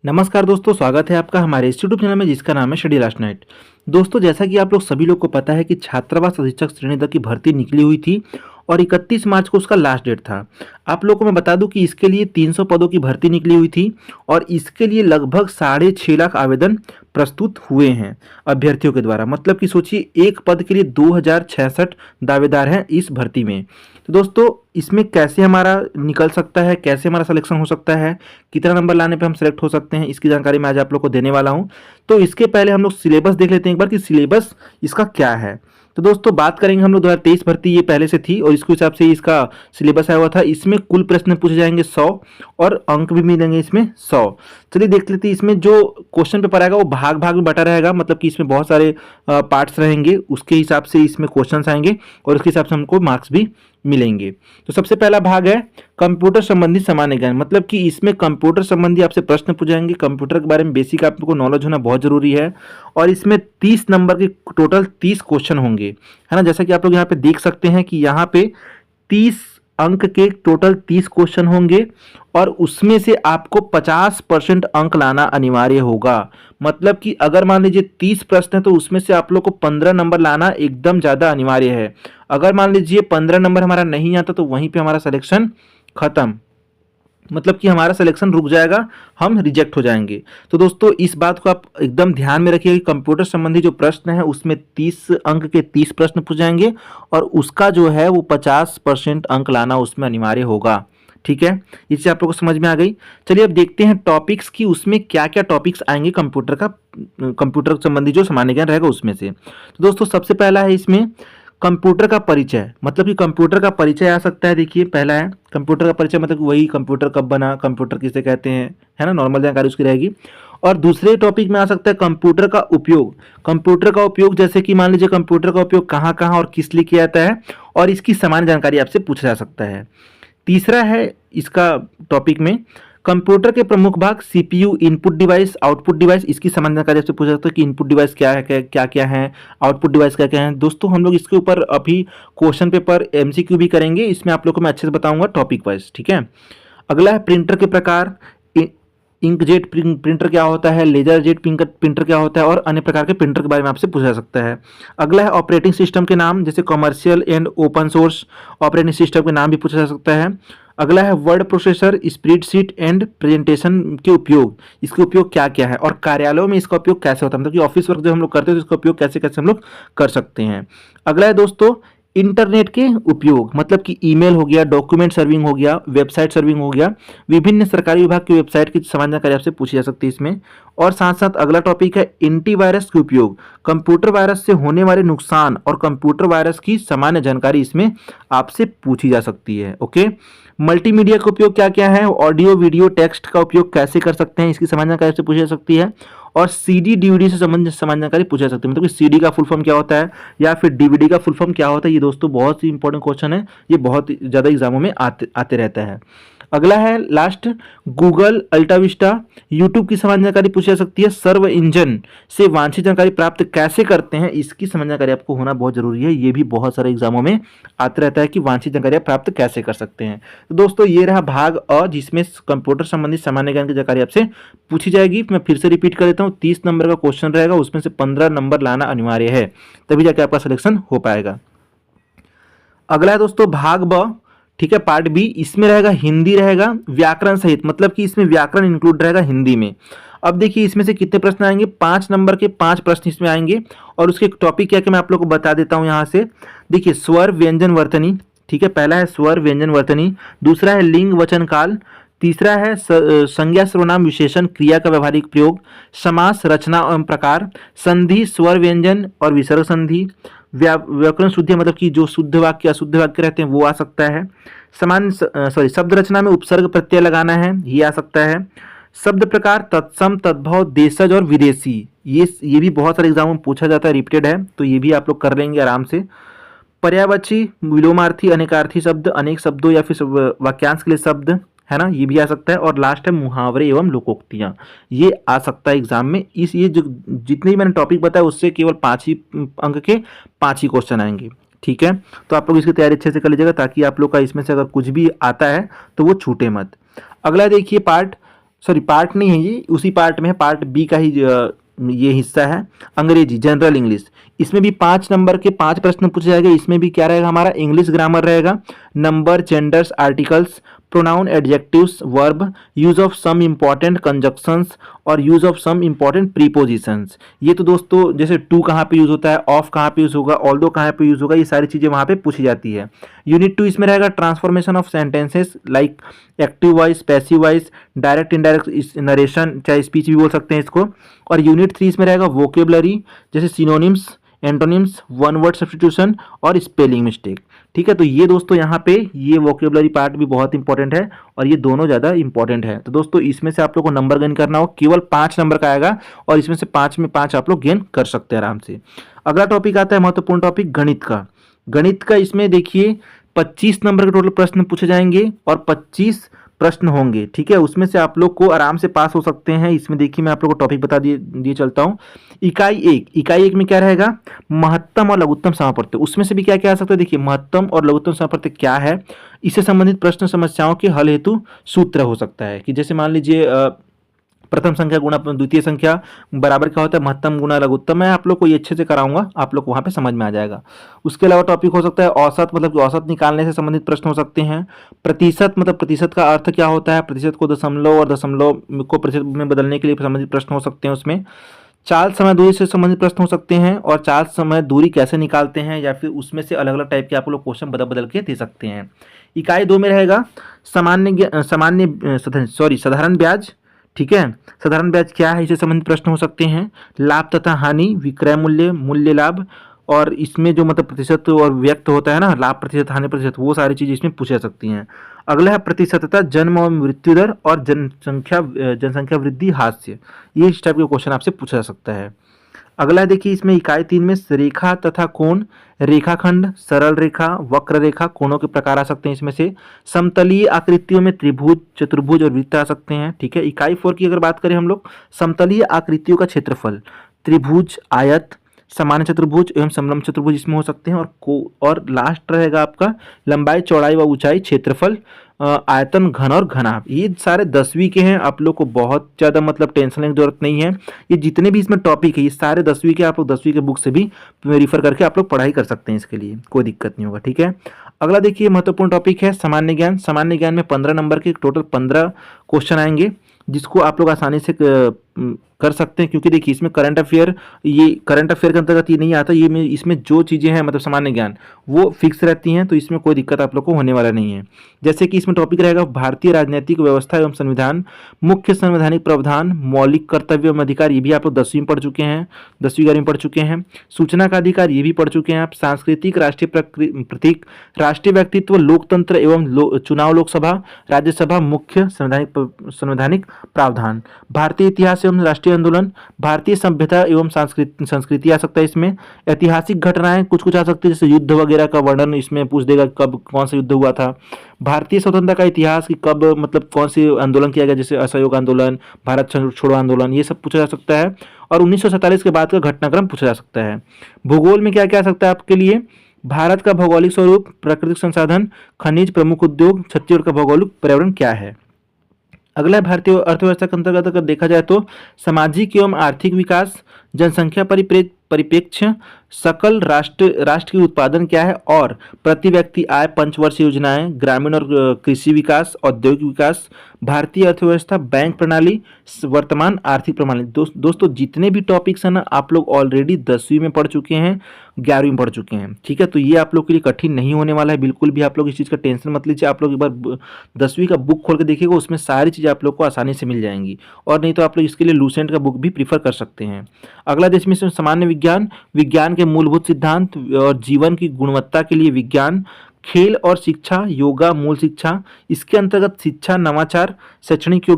नमस्कार दोस्तों, स्वागत है आपका हमारे इस यूट्यूब चैनल में जिसका नाम है स्टडी लास्ट नाइट। दोस्तों, जैसा कि आप लोग सभी लोग को पता है कि छात्रावास अधीक्षक श्रेणी द की भर्ती निकली हुई थी और 31 मार्च को उसका लास्ट डेट था। आप लोगों को मैं बता दूं कि इसके लिए 300 पदों की भर्ती निकली हुई थी और इसके लिए लगभग 6.5 लाख आवेदन प्रस्तुत हुए हैं अभ्यर्थियों के द्वारा। मतलब कि सोचिए, एक पद के लिए 2066 दावेदार हैं इस भर्ती में। तो दोस्तों, इसमें कैसे हमारा निकल सकता है, कैसे हमारा सिलेक्शन हो सकता है, कितना नंबर लाने पे हम सेलेक्ट हो सकते हैं, इसकी जानकारी मैं आज आप लोग को देने वाला हूं। तो इसके पहले हम लोग सिलेबस देख लेते हैं एक बार कि सिलेबस इसका क्या है। तो दोस्तों, बात करेंगे हम लोग 2023 भर्ती ये पहले से थी और इसके हिसाब से इसका सिलेबस आया हुआ था। इसमें कुल प्रश्न पूछे जाएंगे 100 और अंक भी मिलेंगे इसमें 100। चलिए देख लेते हैं। इसमें जो क्वेश्चन पेपर आएगा वो भाग भाग में बटा रहेगा, मतलब कि इसमें बहुत सारे पार्ट्स रहेंगे, उसके हिसाब से इसमें क्वेश्चंस आएंगे और उसके हिसाब से हमको मार्क्स भी मिलेंगे। तो सबसे पहला भाग है कंप्यूटर संबंधी सामान्य ज्ञान। मतलब कि इसमें कंप्यूटर संबंधी आपसे प्रश्न पूछे जाएंगे। कंप्यूटर के बारे में बेसिक आपको नॉलेज होना बहुत जरूरी है और इसमें 30 नंबर के टोटल 30 क्वेश्चन होंगे, है ना। जैसा कि आप लोग यहाँ पे देख सकते हैं कि यहाँ पे 30 अंक के टोटल 30 क्वेश्चन होंगे और उसमें से आपको 50% अंक लाना अनिवार्य होगा। मतलब कि अगर मान लीजिए 30 प्रश्न है तो उसमें से आप लोग को 15 नंबर लाना एकदम ज़्यादा अनिवार्य है। अगर मान लीजिए 15 नंबर हमारा नहीं आता तो वहीं पे हमारा सिलेक्शन खत्म, मतलब कि हमारा सिलेक्शन रुक जाएगा, हम रिजेक्ट हो जाएंगे। तो दोस्तों, इस बात को आप एकदम ध्यान में रखिए कि कंप्यूटर संबंधी जो प्रश्न है उसमें 30 अंक के 30 प्रश्न पूछ जाएंगे और उसका जो है वो 50% अंक लाना उसमें अनिवार्य होगा। ठीक है, इससे आप लोगों को समझ में आ गई। चलिए अब देखते हैं टॉपिक्स की, उसमें क्या क्या टॉपिक्स आएंगे कंप्यूटर संबंधी जो सामान्य ज्ञान रहेगा उसमें से। तो दोस्तों, सबसे पहला है इसमें कंप्यूटर का परिचय। मतलब कि कंप्यूटर का परिचय आ सकता है। देखिए, पहला है कंप्यूटर का परिचय, मतलब वही कंप्यूटर कब बना, कंप्यूटर किसे कहते हैं, है ना, नॉर्मल जानकारी उसकी रहेगी। और दूसरे टॉपिक में आ सकता है कंप्यूटर का उपयोग। कंप्यूटर का उपयोग, जैसे कि मान लीजिए कंप्यूटर का उपयोग कहाँ कहाँ और किस लिए किया जाता है और इसकी सामान्य जानकारी आपसे पूछा जा सकता है। तीसरा है इसका टॉपिक में कंप्यूटर के प्रमुख भाग, CPU, input device, output device, इसकी सामान्य जानकारी आपसे पूछा जाता है कि इनपुट डिवाइस क्या है, क्या क्या है, आउटपुट डिवाइस क्या क्या है। दोस्तों, हम लोग इसके ऊपर अभी क्वेश्चन पेपर एमसीक्यू भी करेंगे, इसमें आप लोग को मैं अच्छे से बताऊंगा टॉपिक वाइज। ठीक है। अगला है प्रिंटर के प्रकार, इंकजेट प्रिंटर क्या होता है, लेजर जेट प्रिंटर क्या होता है और अन्य प्रकार के प्रिंटर के बारे में आपसे पूछा जा सकता है। अगला है ऑपरेटिंग सिस्टम के नाम, जैसे commercial and open source operating system के नाम भी पूछा जा सकता है। अगला है word processor, spreadsheet and presentation के उपयोग, इसके उपयोग क्या क्या है और कार्यालयों में इसका उपयोग कैसे होता है, मतलब कि ऑफिस वर्क जो हम लोग करते हैं तो इसका उपयोग कैसे कैसे हम लोग कर सकते हैं। अगला है दोस्तों इंटरनेट के उपयोग, मतलब कि ईमेल हो गया, डॉक्यूमेंट सर्विंग हो गया, वेबसाइट सर्विंग हो गया, विभिन्न सरकारी विभाग की वेबसाइट की सामान्य जानकारी आपसे पूछी जा सकती है इसमें। और साथ साथ अगला टॉपिक है एंटीवायरस के उपयोग, कंप्यूटर वायरस से होने वाले नुकसान और कंप्यूटर वायरस की सामान्य जानकारी इसमें आपसे पूछी जा सकती है। ओके। मल्टीमीडिया का उपयोग क्या क्या है, ऑडियो वीडियो टेक्स्ट का उपयोग कैसे कर सकते हैं, इसकी सामान्य जानकारी आपसे पूछी जा सकती है। और सीडी डीवीडी से संबंधित सामान्य जानकारी पूछा जा सकती है, मतलब कि सीडी का फुल फॉर्म क्या होता है या फिर डीवीडी का फुल फॉर्म क्या होता है। ये दोस्तों बहुत ही इंपॉर्टेंट क्वेश्चन है, ये बहुत ज़्यादा एग्जामों में आते रहता है। अगला है लास्ट गूगल, अल्टाविस्टा, यूट्यूब की सामान्य जानकारी पूछी जा सकती है। सर्व इंजन से वांछित जानकारी प्राप्त कैसे करते हैं, इसकी सामान्य जानकारी आपको होना बहुत जरूरी है। ये भी बहुत सारे एग्जामों में आते रहता है कि वांछित जानकारी प्राप्त कैसे कर सकते हैं। तो दोस्तों, ये रहा भाग अ, जिसमें कंप्यूटर संबंधी सामान्य ज्ञान की जानकारी आपसे पूछी जाएगी। मैं फिर से रिपीट कर देता हूँ, 30 नंबर का क्वेश्चन रहेगा, उसमें से 15 नंबर लाना अनिवार्य है, तभी जाके आपका सिलेक्शन हो पाएगा। अगला है दोस्तों भाग ब, ठीक है, पार्ट बी। इसमें रहेगा हिंदी, रहेगा व्याकरण सहित, मतलब कि इसमें व्याकरण इंक्लूड रहेगा हिंदी में। अब देखिए इसमें से कितने प्रश्न आएंगे, 5 नंबर के 5 प्रश्न इसमें आएंगे और उसके टॉपिक क्या कि मैं आप लोग को बता देता हूं यहाँ से। देखिए, स्वर व्यंजन वर्तनी, ठीक है, पहला है स्वर व्यंजन वर्तनी, दूसरा है लिंग वचन काल, तीसरा है संज्ञा सर्वनाम विशेषण क्रिया का व्यवहारिक प्रयोग, समास रचना एवं प्रकार, संधि, स्वर व्यंजन और विसर्ग संधि, व्याकरण शुद्धि, मतलब कि जो शुद्ध वाक्य अशुद्ध वाक्य रहते हैं वो आ सकता है। शब्द रचना में उपसर्ग प्रत्यय लगाना है, ये आ सकता है। शब्द प्रकार, तत्सम, तद्भव, देशज और विदेशी, ये भी बहुत सारे एग्जामों में पूछा जाता है, रिपीटेड है, तो ये भी आप लोग कर लेंगे आराम से। पर्यायवाची, विलोमार्थी, अनेकार्थी शब्द, अनेक शब्दों या फिर वाक्यांश के लिए शब्द, है ना, ये भी आ सकता है। और लास्ट है मुहावरे एवं लोकोक्तियाँ, ये आ सकता है एग्जाम में। ये जो जितने भी मैंने टॉपिक बताया उससे केवल 5 ही अंक के 5 ही क्वेश्चन आएंगे। ठीक है, तो आप लोग इसकी तैयारी अच्छे से कर लीजिएगा ताकि आप लोग का इसमें से अगर कुछ भी आता है तो वो छूटे मत। अगला देखिए पार्ट सॉरी पार्ट नहीं है, ये उसी पार्ट में है, पार्ट बी का ही ये हिस्सा है। अंग्रेजी जनरल इंग्लिश, इसमें भी 5 नंबर के 5 प्रश्न पूछे जाएंगे। इसमें भी क्या रहेगा, हमारा इंग्लिश ग्रामर रहेगा, number, genders, articles, pronoun, adjectives, verb, use of some important conjunctions और use of some important prepositions. ये तो दोस्तों जैसे टू कहाँ पे यूज होता है, ऑफ कहाँ पे यूज होगा, ऑल्दो कहाँ पे यूज होगा, ये सारी चीजें वहाँ पे पूछी जाती है। यूनिट 2 इसमें रहेगा transformation of sentences like active voice, passive voice, direct indirect narration, चाहे स्पीच भी बोल सकते हैं इसको। और यूनिट 3 इसमें रहेगा वोकेबलरी, जैसे synonyms, antonyms, one word substitution और स्पेलिंग मिस्टेक। ठीक है, तो ये दोस्तों यहाँ पे ये वोकेबलरी पार्ट भी बहुत इंपॉर्टेंट है और ये दोनों ज़्यादा इंपॉर्टेंट है। तो दोस्तों इसमें से आप लोग को नंबर गेन करना हो, केवल 5 नंबर का आएगा और इसमें से 5 में 5 आप लोग गेन कर सकते हैं आराम से। अगला टॉपिक आता है महत्वपूर्ण टॉपिक गणित का। गणित का इसमें देखिए 25 नंबर के टोटल प्रश्न पूछे जाएंगे और 25 प्रश्न होंगे। ठीक है, उसमें से आप लोग को आराम से पास हो सकते हैं। इसमें देखिए मैं आप लोग को टॉपिक बता दिए चलता हूँ। इकाई एक में क्या रहेगा, महत्तम और लघुत्तम समापत्ति। उसमें से भी क्या क्या आ सकता है, देखिए महत्तम और लघुत्तम समापत्ति क्या है, इससे संबंधित प्रश्न समस्याओं के हल हेतु सूत्र हो सकता है। कि जैसे मान लीजिए प्रथम संख्या गुणा द्वितीय संख्या बराबर क्या होता है, महत्तम गुणा लघुत्तम। मैं आप लोग को ये अच्छे से कराऊंगा, आप लोग को वहाँ पे समझ में आ जाएगा। उसके अलावा टॉपिक हो सकता है औसत, मतलब कि औसत निकालने से संबंधित प्रश्न हो सकते हैं। प्रतिशत, मतलब प्रतिशत का अर्थ क्या होता है, प्रतिशत को दशमलव और दशमलव को प्रतिशत में बदलने के लिए संबंधित प्रश्न हो सकते हैं उसमें। चाल समय दूरी से संबंधित प्रश्न हो सकते हैं और चाल समय दूरी कैसे निकालते हैं, या फिर उसमें से अलग अलग टाइप के आप लोग क्वेश्चन बदल बदल के दे सकते हैं। इकाई 2 में रहेगा साधारण ब्याज। ठीक है, साधारण ब्याज क्या है, इससे संबंधित प्रश्न हो सकते हैं। लाभ तथा हानि, विक्रय मूल्य, मूल्य लाभ, और इसमें जो मतलब प्रतिशत और व्यक्त होता है ना, लाभ प्रतिशत, हानि प्रतिशत, वो सारी चीजें इसमें पूछी जा सकती हैं। अगला है प्रतिशतता, जन्म और मृत्यु दर और जनसंख्या वृद्धि हास्य। ये इस टाइप के क्वेश्चन आपसे पूछा जा सकता है। अगला है देखिए इसमें इकाई 3 में रेखा तथा कोण, रेखाखंड, सरल रेखा, वक्र रेखा, कोणों के प्रकार आ सकते हैं इसमें से। समतलीय आकृतियों में त्रिभुज, चतुर्भुज और वृत्त आ सकते हैं। ठीक है, इकाई 4 की अगर बात करें हम लोग, समतलीय आकृतियों का क्षेत्रफल, त्रिभुज, आयत, सामान्य चतुर्भुज एवं समलंब चतुर्भुज इसमें हो सकते हैं। और लास्ट रहेगा आपका लंबाई, चौड़ाई व ऊंचाई, क्षेत्रफल, आयतन, घन और घनाभ। ये सारे 10वीं के हैं, आप लोग को बहुत ज़्यादा मतलब टेंशन लेने की जरूरत नहीं है। ये जितने भी इसमें टॉपिक है ये सारे 10वीं के, आप लोग 10वीं के बुक से भी रेफर करके आप लोग पढ़ाई कर सकते हैं, इसके लिए कोई दिक्कत नहीं होगा। ठीक है, अगला देखिए महत्वपूर्ण टॉपिक है सामान्य ज्ञान। सामान्य ज्ञान में 15 नंबर के टोटल 15 क्वेश्चन आएंगे, जिसको आप लोग आसानी से कर सकते हैं। क्योंकि देखिए इसमें करंट अफेयर, ये करंट अफेयर के अंतर्गत ये नहीं आता, ये इसमें जो चीज़ें हैं मतलब सामान्य ज्ञान वो फिक्स रहती हैं, तो इसमें कोई दिक्कत आप लोग को होने वाला नहीं है। जैसे कि इसमें टॉपिक रहेगा भारतीय राजनीतिक व्यवस्था एवं संविधान, मुख्य संवैधानिक प्रावधान, मौलिक कर्तव्य एवं अधिकार, ये भी आप लोग 10वीं में पढ़ चुके हैं, 10वीं 11वीं पढ़ चुके हैं। सूचना का अधिकार ये भी पढ़ चुके हैं आप। सांस्कृतिक राष्ट्रीय प्रतीक, राष्ट्रीय व्यक्तित्व, लोकतंत्र एवं चुनाव, लोकसभा, राज्यसभा, मुख्य संवैधानिक प्रावधान, भारतीय इतिहास एवं राष्ट्रीय आंदोलन, भारतीय सभ्यता एवं संस्कृति आ सकता है इसमें। ऐतिहासिक घटनाएं कुछ कुछ आ सकती है, जैसे युद्ध वगैरह का वर्णन इसमें पूछ देगा, कब कौन सा युद्ध हुआ था। भारतीय स्वतंत्रता का इतिहास कि कब मतलब कौन से आंदोलन किया गया, जैसे असहयोग आंदोलन, भारत छोड़ो आंदोलन, ये सब पूछा जा सकता है। और 1947 के बाद का घटनाक्रम पूछा जा सकता है। भूगोल में क्या क्या आ सकता है आपके लिए, भारत का भौगोलिक स्वरूप, प्राकृतिक संसाधन, खनिज, प्रमुख उद्योग, छत्तीसगढ़ का भौगोलिक पर्यावरण क्या है। अगला है भारतीय अर्थव्यवस्था के अंतर्गत अगर देखा जाए तो सामाजिक एवं आर्थिक विकास, जनसंख्या परिप्रेक्ष्य, सकल राष्ट्र की उत्पादन क्या है, और प्रति व्यक्ति आय, पंचवर्षीय योजनाएं, ग्रामीण और कृषि विकास, औद्योगिक विकास, भारतीय अर्थव्यवस्था, बैंक प्रणाली, वर्तमान आर्थिक प्रणाली। दोस्तों जितने भी टॉपिक्स हैं ना, आप लोग ऑलरेडी 10वीं में पढ़ चुके हैं, 11वीं में पढ़ चुके हैं। ठीक है, तो ये आप लोग के लिए कठिन नहीं होने वाला है, बिल्कुल भी आप लोग इस चीज़ का टेंशन मत लीजिए। आप लोग एक बार 10वीं का बुक खोल के देखिएगा, उसमें सारी चीज़ें आप लोग को आसानी से मिल जाएंगी। और नहीं तो आप लोग इसके लिए लूसेंट का बुक भी प्रीफर कर सकते हैं। अगला देश में सामान्य विज्ञान, विज्ञान के मूलभूत सिद्धांत और जीवन की गुणवत्ता के लिए विज्ञान, खेल और शिक्षा, योगा, मूल शिक्षा, इसके अंतर्गत शिक्षा, नवाचार, शैक्षणिक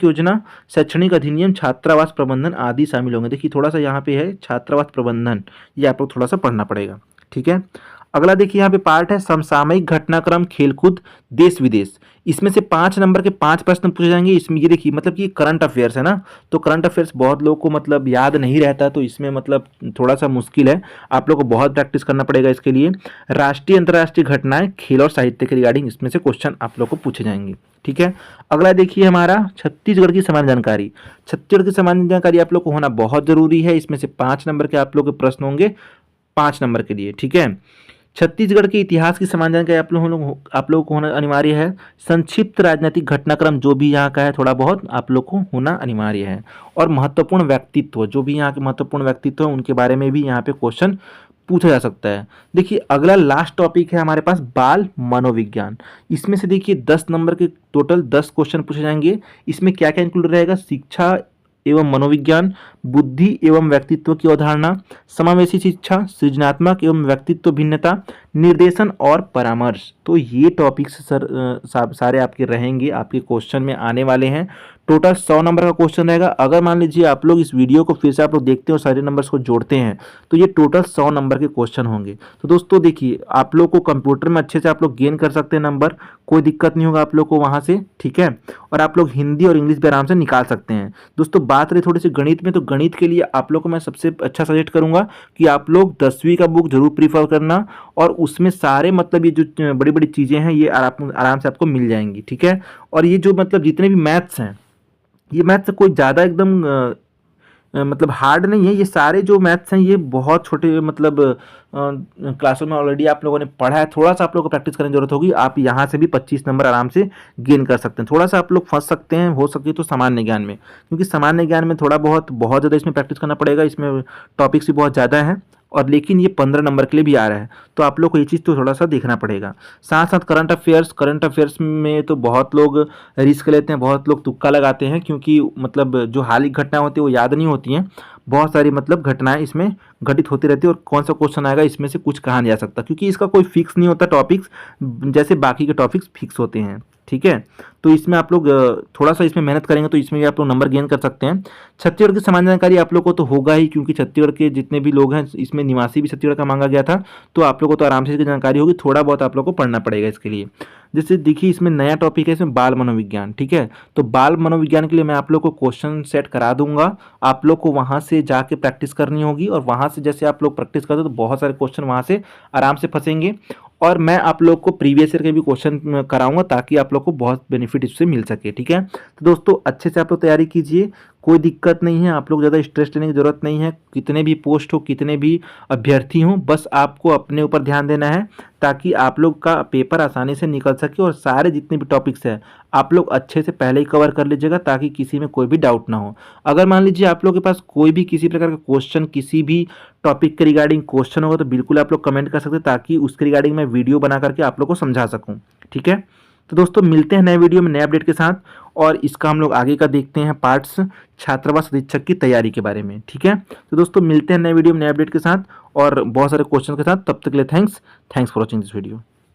योजना, शैक्षणिक अधिनियम, छात्रावास प्रबंधन आदि शामिल होंगे। देखिए थोड़ा सा यहाँ पे है छात्रावास प्रबंधन, ये आप लोग थोड़ा सा पढ़ना पड़ेगा। ठीक है, अगला देखिए यहाँ पे पार्ट है समसामयिक घटनाक्रम खेलकूद देश विदेश। इसमें से 5 नंबर के 5 प्रश्न पूछे जाएंगे। इसमें ये देखिए मतलब कि करंट अफेयर्स है ना, तो करंट अफेयर्स बहुत लोगों को मतलब याद नहीं रहता, तो इसमें मतलब थोड़ा सा मुश्किल है, आप लोग को बहुत प्रैक्टिस करना पड़ेगा इसके लिए। राष्ट्रीय अंतर्राष्ट्रीय घटनाएं खेल और साहित्य के रिगार्डिंग इसमें से क्वेश्चन आप लोग को पूछे जाएंगे। ठीक है, अगला देखिए हमारा छत्तीसगढ़ की सामान्य जानकारी। छत्तीसगढ़ की सामान्य जानकारी आप लोग को होना बहुत जरूरी है। इसमें से 5 नंबर के आप लोग के प्रश्न होंगे 5 नंबर के लिए। ठीक है, छत्तीसगढ़ के इतिहास की समान जानकारी आप लोगों को होना अनिवार्य है। संक्षिप्त राजनीतिक घटनाक्रम जो भी यहाँ का है थोड़ा बहुत आप लोग को होना अनिवार्य है। और महत्वपूर्ण व्यक्तित्व, जो भी यहाँ के महत्वपूर्ण व्यक्तित्व है उनके बारे में भी यहाँ पे क्वेश्चन पूछा जा सकता है। देखिए अगला लास्ट टॉपिक है हमारे पास बाल मनोविज्ञान। इसमें से देखिए 10 नंबर के टोटल 10 क्वेश्चन पूछे जाएंगे। इसमें क्या क्या इंक्लूड रहेगा, शिक्षा एवं मनोविज्ञान, बुद्धि एवं व्यक्तित्व की अवधारणा, समावेशी शिक्षा, सृजनात्मक एवं व्यक्तित्व भिन्नता, निर्देशन और परामर्श। तो ये टॉपिक्स सारे आपके रहेंगे, आपके क्वेश्चन में आने वाले हैं। टोटल 100 नंबर का क्वेश्चन रहेगा। अगर मान लीजिए आप लोग इस वीडियो को फिर से आप लोग देखते हैं और सारे नंबर्स को जोड़ते हैं तो ये टोटल 100 नंबर के क्वेश्चन होंगे। तो दोस्तों देखिए आप लोग को कंप्यूटर में अच्छे से आप लोग गेन कर सकते हैं नंबर, कोई दिक्कत नहीं होगा आप लोग को वहाँ से। ठीक है, और आप लोग हिंदी और इंग्लिश भी आराम से निकाल सकते हैं। दोस्तों बात रही थोड़ी सी गणित में, तो गणित के लिए आप लोग को मैं सबसे अच्छा सजेस्ट करूंगा कि आप लोग 10वीं का बुक जरूर प्रीफर करना, और उसमें सारे मतलब ये जो बड़ी बड़ी चीज़ें हैं ये आराम से आपको मिल जाएंगी। ठीक है, और ये जो मतलब जितने भी मैथ्स हैं, ये मैथ्स कोई ज़्यादा एकदम मतलब हार्ड नहीं है। ये सारे जो मैथ्स हैं ये बहुत छोटे मतलब क्लासों में ऑलरेडी आप लोगों ने पढ़ा है। थोड़ा सा आप लोगों को प्रैक्टिस करने की जरूरत होगी। आप यहाँ से भी 25 नंबर आराम से गेन कर सकते हैं। थोड़ा सा आप लोग फंस सकते हैं हो सके तो सामान्य ज्ञान में, क्योंकि सामान्य ज्ञान में थोड़ा बहुत ज़्यादा इसमें प्रैक्टिस करना पड़ेगा। इसमें टॉपिक्स भी बहुत ज़्यादा हैं, और लेकिन ये 15 नंबर के लिए भी आ रहा है, तो आप लोग को ये चीज़ तो थोड़ा सा देखना पड़ेगा। साथ साथ करंट अफेयर्स में तो बहुत लोग रिस्क लेते हैं, बहुत लोग तुक्का लगाते हैं, क्योंकि मतलब जो हाल ही घटनाएं होती है वो याद नहीं होती हैं। बहुत सारी मतलब घटनाएं इसमें घटित होती रहती है, और कौन सा क्वेश्चन आएगा इसमें से कुछ कहा नहीं जा सकता, क्योंकि इसका कोई फिक्स नहीं होता टॉपिक्स, जैसे बाकी के टॉपिक्स फिक्स होते हैं। ठीक है, तो इसमें आप लोग थोड़ा सा इसमें मेहनत करेंगे तो इसमें भी आप लोग नंबर गेन कर सकते हैं। छत्तीसगढ़ की सामान्य जानकारी आप लोग को तो होगा ही, क्योंकि छत्तीसगढ़ के जितने भी लोग हैं इसमें निवासी भी छत्तीसगढ़ का मांगा गया था, तो आप लोग को तो आराम से इसकी जानकारी होगी। थोड़ा बहुत आप लोग को पढ़ना पड़ेगा इसके लिए। जैसे देखिए इसमें नया टॉपिक है, इसमें बाल मनोविज्ञान। ठीक है, तो बाल मनोविज्ञान के लिए मैं आप लोग को क्वेश्चन सेट करा दूंगा, आप लोग को वहाँ से जाके प्रैक्टिस करनी होगी, और वहाँ से जैसे आप लोग प्रैक्टिस करते हो तो बहुत सारे क्वेश्चन वहाँ से आराम से फंसेंगे। और मैं आप लोग को प्रीवियस ईयर के भी क्वेश्चन कराऊंगा, ताकि आप लोग को बहुत बेनिफिट इससे मिल सके। ठीक है, तो दोस्तों अच्छे से आप लोग तैयारी कीजिए, कोई दिक्कत नहीं है, आप लोग ज़्यादा स्ट्रेस लेने की ज़रूरत नहीं है। कितने भी पोस्ट हो, कितने भी अभ्यर्थी हों, बस आपको अपने ऊपर ध्यान देना है, ताकि आप लोग का पेपर आसानी से निकल सके। और सारे जितने भी टॉपिक्स हैं आप लोग अच्छे से पहले ही कवर कर लीजिएगा, ताकि किसी में कोई भी डाउट ना हो। अगर मान लीजिए आप लोग के पास कोई भी किसी प्रकार का क्वेश्चन, किसी भी टॉपिक के रिगार्डिंग क्वेश्चन होगा, तो बिल्कुल आप लोग कमेंट कर सकते हैं, ताकि उसके रिगार्डिंग मैं वीडियो बना करके आप लोग को समझा सकूँ। ठीक है, तो दोस्तों मिलते हैं नए वीडियो में नए अपडेट के साथ, और इसका हम लोग आगे का देखते हैं पार्ट्स छात्रावास अधीक्षक की तैयारी के बारे में। ठीक है, तो दोस्तों मिलते हैं नए वीडियो में नए अपडेट के साथ और बहुत सारे क्वेश्चन के साथ। तब तक के लिए thanks for watching this video.